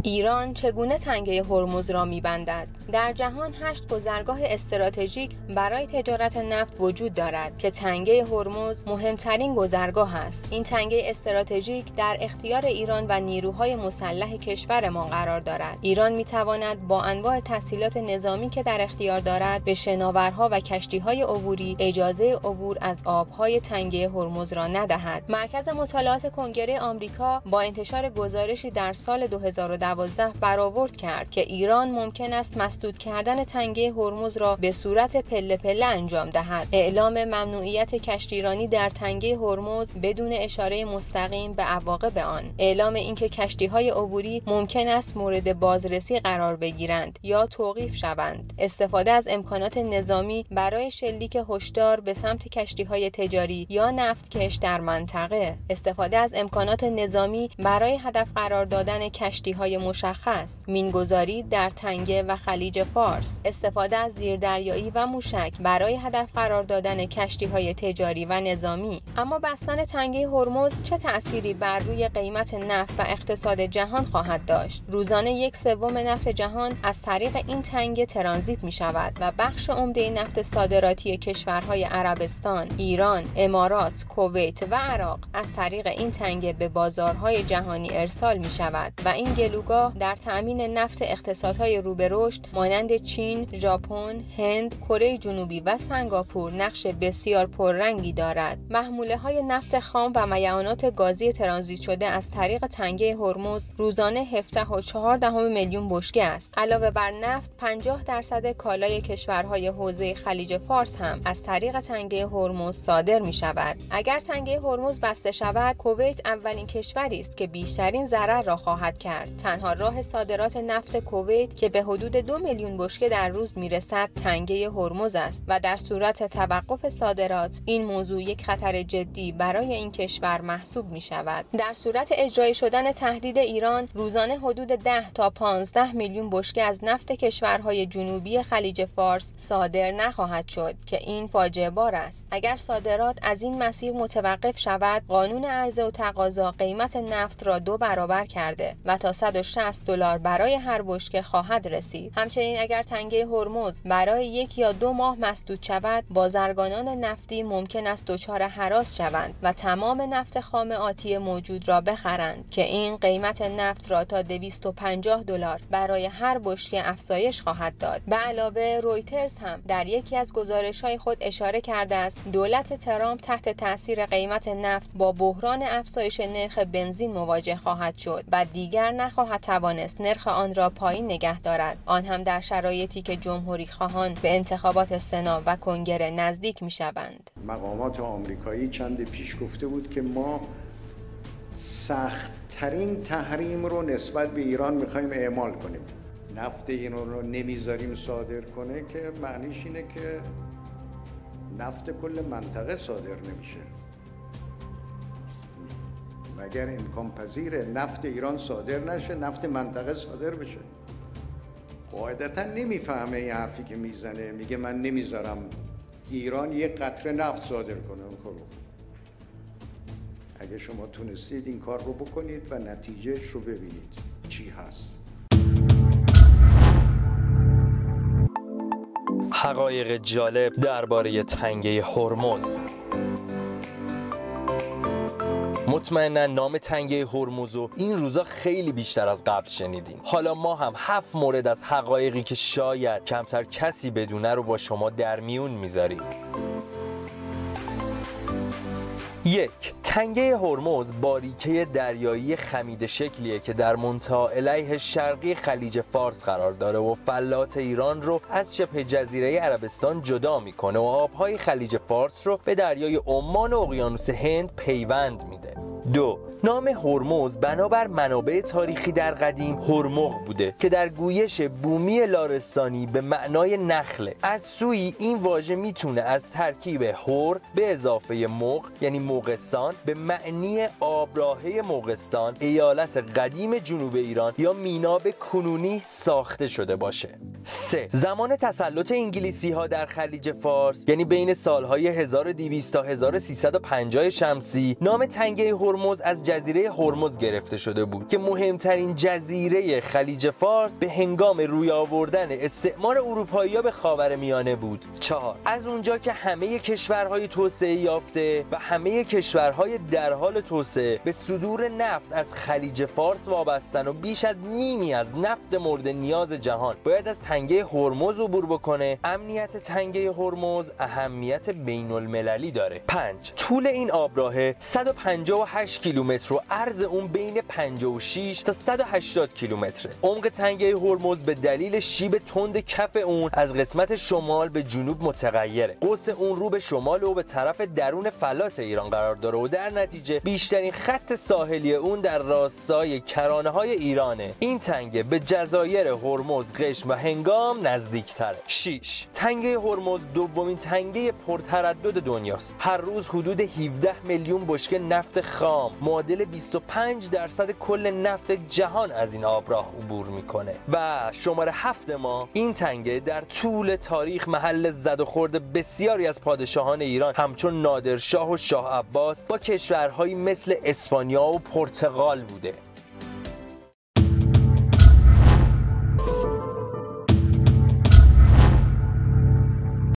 ایران چگونه تنگه هرمز را می‌بندد؟ در جهان 8 گذرگاه استراتژیک برای تجارت نفت وجود دارد که تنگه هرمز مهمترین گذرگاه است. این تنگه استراتژیک در اختیار ایران و نیروهای مسلح کشورمان قرار دارد. ایران می‌تواند با انواع تسهیلات نظامی که در اختیار دارد به شناورها و کشتی‌های عبوری اجازه عبور از آب‌های تنگه هرمز را ندهد. مرکز مطالعات کنگره آمریکا با انتشار گزارشی در سال 2012 برآورد کرد که ایران ممکن است مسدود کردن تنگه هرمز را به صورت پله پله انجام دهد. اعلام ممنوعیت کشتیرانی در تنگه هرمز بدون اشاره مستقیم به عواقب آن. اعلام اینکه کشتی‌های عبوری ممکن است مورد بازرسی قرار بگیرند یا توقیف شوند. استفاده از امکانات نظامی برای شلیک هشدار به سمت کشتی‌های تجاری یا نفتکش در منطقه. استفاده از امکانات نظامی برای هدف قرار دادن کشتی‌های مشخص. مینگذاری در تنگه و خلیج فارس. استفاده از زیردریایی و موشک برای هدف قرار دادن کشتی‌های تجاری و نظامی. اما بستن تنگه هرمز چه تأثیری بر روی قیمت نفت و اقتصاد جهان خواهد داشت؟ روزانه 1/3 نفت جهان از طریق این تنگه ترانزیت می‌شود و بخش عمده نفت صادراتی کشورهای عربستان، ایران، امارات، کویت و عراق از طریق این تنگه به بازارهای جهانی ارسال می‌شود و این گلوگاه در تأمین نفت اقتصادهای رو به رشد مانند چین، ژاپن، هند، کره جنوبی و سنگاپور نقش بسیار پررنگی دارد. محموله‌های نفت خام و میعانات گازی ترانزیت شده از طریق تنگه هرمز روزانه 17.4 میلیون بشکه است. علاوه بر نفت، 50% کالای کشورهای حوزه خلیج فارس هم از طریق تنگه هرمز صادر می‌شود. اگر تنگه هرمز بسته شود، کویت اولین کشوری است که بیشترین ضرر را خواهد کرد. تنها راه صادرات نفت کویت که به حدود 2 میلیون بشکه در روز میرسد تنگه هرمز است و در صورت توقف صادرات این موضوع یک خطر جدی برای این کشور محسوب می شود. در صورت اجرایی شدن تهدید ایران روزانه حدود 10 تا 15 میلیون بشکه از نفت کشورهای جنوبی خلیج فارس صادر نخواهد شد که این فاجعه بار است. اگر صادرات از این مسیر متوقف شود، قانون عرضه و تقاضا قیمت نفت را 2 برابر کرده و تا $160 برای هر بشکه خواهد رسید. همچنین اگر تنگه هرمز برای 1 یا 2 ماه مسدود شود، بازرگانان نفتی ممکن است دچار هراس شوند و تمام نفت خام آتی موجود را بخرند که این قیمت نفت را تا $250 برای هر بشکه افزایش خواهد داد. به علاوه رویترز هم در یکی از گزارش‌های خود اشاره کرده است دولت ترامپ تحت تاثیر قیمت نفت با بحران افزایش نرخ بنزین مواجه خواهد شد و دیگر نخواهد توانست نرخ آن را پایین نگه دارد، آن هم در شرایطی که جمهوری خواهان به انتخابات سنا و کنگره نزدیک می‌شوند. مقامات آمریکایی چند پیش گفته بود که ما سخت‌ترین تحریم رو نسبت به ایران می‌خوایم اعمال کنیم. نفت ایران رو نمیذاریم صادر کنه که معنیش اینه که نفت کل منطقه صادر نمیشه. مگر امکان پذیره نفت ایران صادر نشه، نفت منطقه صادر بشه؟ قاعدتا نمیفهمه این حرفی که میزنه، میگه من نمیذارم ایران یک قطره نفت صادر کنه. اون کارو اگه شما تونستید این کار رو بکنید و نتیجهش رو ببینید چی هست. حقایق جالب درباره تنگه هرمز. مطمئنا نام تنگه هرمز رو این روزا خیلی بیشتر از قبل شنیدیم. حالا ما هم 7 مورد از حقایقی که شاید کمتر کسی بدونه رو با شما در میون میذاریم. 1. تنگه هرمز باریکه دریایی خمیده شکلیه که در منتهی علیه شرقی خلیج فارس قرار داره و فلات ایران رو از شبه جزیره عربستان جدا میکنه و آبهای خلیج فارس رو به دریای عمان و اقیانوس هند پیوند میده. 2. نام هرمز بنابر منابع تاریخی در قدیم هرمغ بوده که در گویش بومی لارستانی به معنای نخله. از سوی این واژه میتونه از ترکیب هر به اضافه مغ یعنی موغستان به معنی آبراهه موغستان ایالت قدیم جنوب ایران یا میناب کنونی ساخته شده باشه. 3. زمان تسلط انگلیسی ها در خلیج فارس یعنی بین سالهای 1200 تا 1350 شمسی، نام تنگه هرمز از جزیره هرمز گرفته شده بود که مهمترین جزیره خلیج فارس به هنگام روی آوردن استعمار اروپایی‌ها به خاورمیانه بود. 4. از اونجا که همه کشورهای توسعه یافته و همه کشورهای در حال توسعه به صدور نفت از خلیج فارس وابستن و بیش از نیمی از نفت مورد نیاز جهان باید از تنگه هرمز عبور بکنه، امنیت تنگه هرمز اهمیت بین المللی داره. 5. طول این آبراهه 158 کیلومتر و عرض اون بین 56 تا 180 کیلومتره. عمق تنگه هرمز به دلیل شیب تند کف اون از قسمت شمال به جنوب متغیره. قوس اون رو به شمال و به طرف درون فلات ایران قرار داره و در نتیجه بیشترین خط ساحلی اون در راستای کرانه‌های ایرانه. این تنگه به جزایر هرمز، قشم و هنگام نزدیک‌تره. 6. تنگه هرمز دومین تنگه پرتردد دنیاست. هر روز حدود 17 میلیون بشکه نفت خام معادل 25% کل نفت جهان از این آبراه عبور میکنه. و شماره 7 ما، این تنگه در طول تاریخ محل زد و خورد بسیاری از پادشاهان ایران همچون نادرشاه و شاه عباس با کشورهایی مثل اسپانیا و پرتغال بوده.